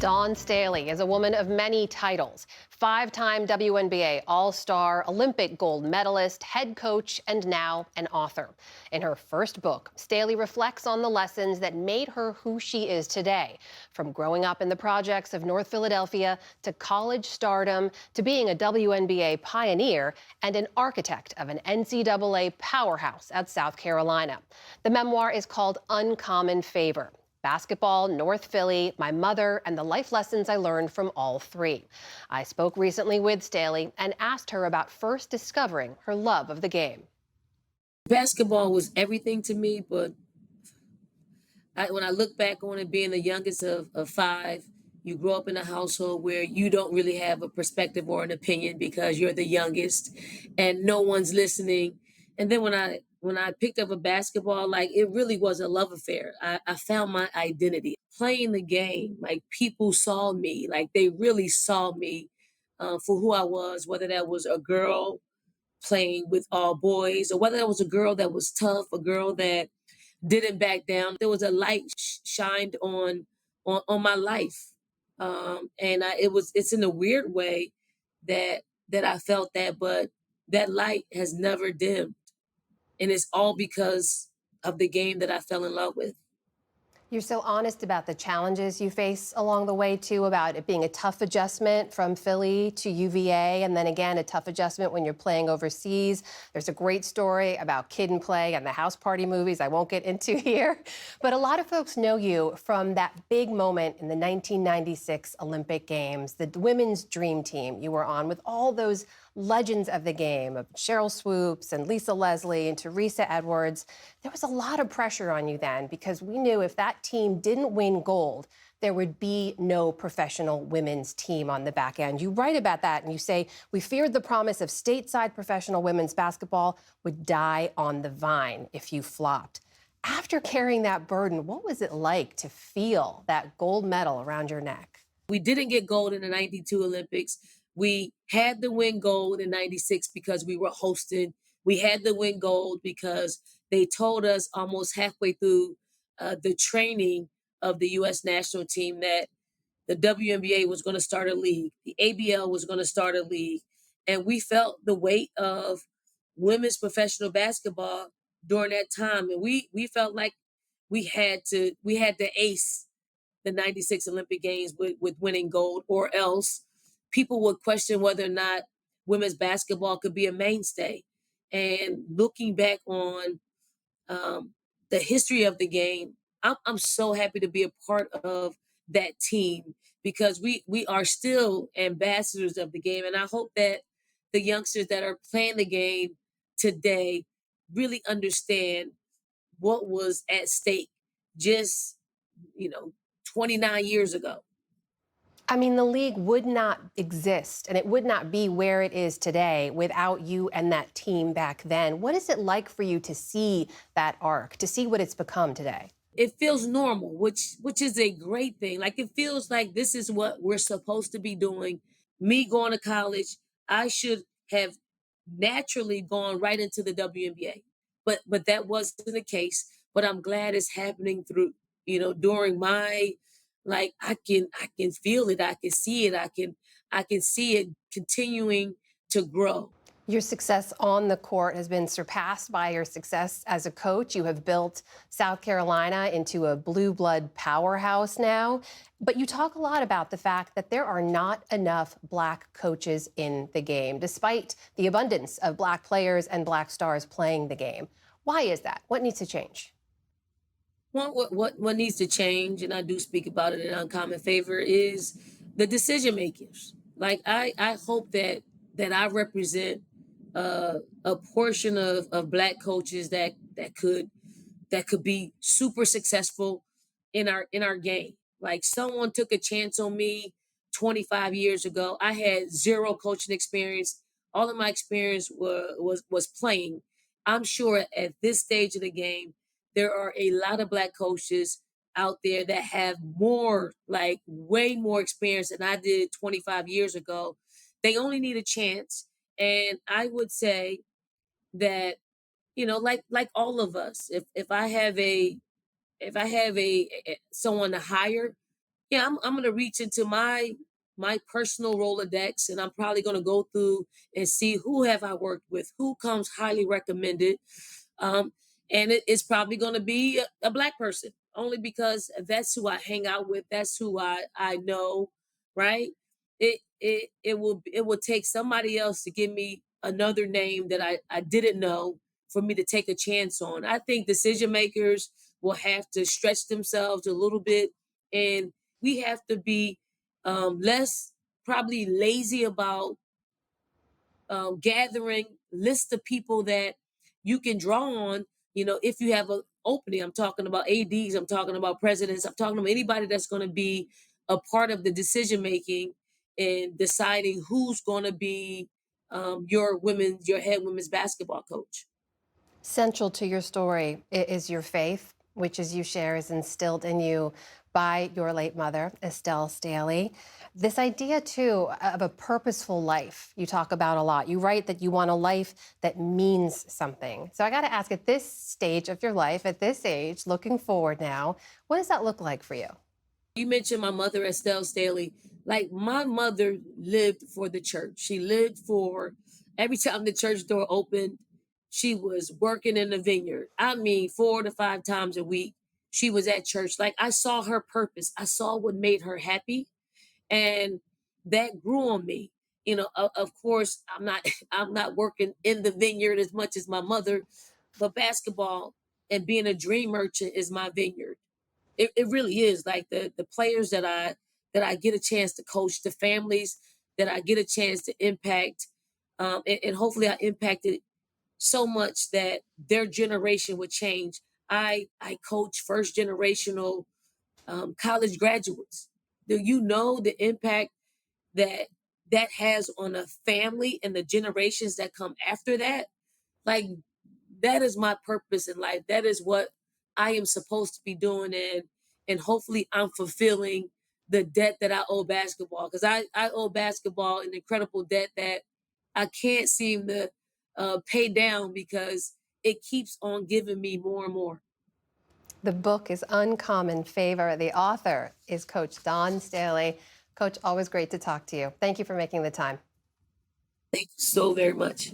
Dawn Staley is a woman of many titles. Five-time WNBA All-Star, Olympic gold medalist, head coach, and now an author. In her first book, Staley reflects on the lessons that made her who she is today. From growing up in the projects of North Philadelphia to college stardom to being a WNBA pioneer and an architect of an NCAA powerhouse at South Carolina. The memoir is called Uncommon Favor. Basketball, North Philly, my mother, and the life lessons I learned from all three. I spoke recently with Staley and asked her about first discovering her love of the game. Basketball was everything to me, but when I look back on it, being the youngest of five, you grow up in a household where you don't really have a perspective or an opinion because you're the youngest and no one's listening. And then when I picked up a basketball, like it really was a love affair. I found my identity playing the game. Like people saw me, like they really saw me for who I was, whether that was a girl playing with all boys or whether that was a girl that was tough, a girl that didn't back down. There was a light shined on my life, and it's in a weird way that I felt that, but that light has never dimmed, and it's all because of the game that I fell in love with. You're so honest about the challenges you face along the way, too, about it being a tough adjustment from Philly to UVA, and then again, a tough adjustment when you're playing overseas. There's a great story about Kid and Play and the house party movies I won't get into here. But a lot of folks know you from that big moment in the 1996 Olympic Games, the women's dream team you were on with all those legends of the game, of Cheryl Swoops and Lisa Leslie and Teresa Edwards. There was a lot of pressure on you then because we knew if that team didn't win gold, there would be no professional women's team on the back end. You write about that and you say, we feared the promise of stateside professional women's basketball would die on the vine if you flopped. After carrying that burden, what was it like to feel that gold medal around your neck? We didn't get gold in the 92 Olympics. We had to win gold in 96 because we were hosting. We had to win gold because they told us almost halfway through the training of the U.S. national team that the WNBA was going to start a league, the ABL was going to start a league, and we felt the weight of women's professional basketball during that time, and we felt like we had to ace the 96 Olympic Games with winning gold, or else people would question whether or not women's basketball could be a mainstay. And looking back on um, the history of the game, I'm so happy to be a part of that team because we are still ambassadors of the game. And I hope that the youngsters that are playing the game today really understand what was at stake just, you know, 29 years ago. I mean, the league would not exist and it would not be where it is today without you and that team back then. What is it like for you to see that arc, to see what it's become today? It feels normal, which is a great thing. Like it feels like this is what we're supposed to be doing. Me going to college, I should have naturally gone right into the WNBA. But that wasn't the case. But I'm glad it's happening through, during my like I can feel it, I can see it, I can see it continuing to grow. Your success on the court has been surpassed by your success as a coach. You have built South Carolina into a blue blood powerhouse now. But you talk a lot about the fact that there are not enough black coaches in the game, despite the abundance of black players and black stars playing the game. Why is that? What needs to change? What needs to change, and I do speak about it in Uncommon Favor, is the decision makers. Like I hope that I represent a portion of black coaches that could be super successful in our game. Like someone took a chance on me 25 years ago. I had zero coaching experience. All of my experience was playing. I'm sure at this stage of the game, there are a lot of black coaches out there that have more, like way more experience than I did 25 years ago. They only need a chance. And I would say that, like all of us, if I have a someone to hire, Yeah, I'm gonna reach into my personal Rolodex, and I'm probably gonna go through and see who have I worked with, who comes highly recommended, um, and it's probably gonna be a black person, only because that's who I hang out with, that's who I know, right? It will take somebody else to give me another name that I didn't know for me to take a chance on. I think decision makers will have to stretch themselves a little bit, and we have to be less probably lazy about gathering list of people that you can draw on. You know, if you have an opening, I'm talking about ads, I'm talking about presidents, I'm talking about anybody that's going to be a part of the decision making and deciding who's going to be your head women's basketball coach. Central to your story is your faith, which, as you share, is instilled in you by your late mother, Estelle Staley. This idea, too, of a purposeful life, you talk about a lot. You write that you want a life that means something. So I got to ask, at this stage of your life, at this age, looking forward now, what does that look like for you? You mentioned my mother, Estelle Staley. Like, my mother lived for the church. She lived for every time the church door opened, she was working in the vineyard. I mean, 4 to 5 times a week, she was at church. Like, I saw her purpose. I saw what made her happy, and that grew on me. You know, of course, I'm not I'm not working in the vineyard as much as my mother, but basketball and being a dream merchant is my vineyard. It really is. Like, the players that I get a chance to coach, the families that I get a chance to impact, and hopefully I impacted so much that their generation would change. I coach first generational college graduates. Do you know the impact that that has on a family and the generations that come after that? Like, that is my purpose in life. That is what I am supposed to be doing, and hopefully I'm fulfilling the debt that I owe basketball, because I owe basketball an incredible debt that I can't seem to pay down because it keeps on giving me more and more. The book is Uncommon Favor. The author is Coach Dawn Staley. Coach, always great to talk to you. Thank you for making the time. Thank you so very much.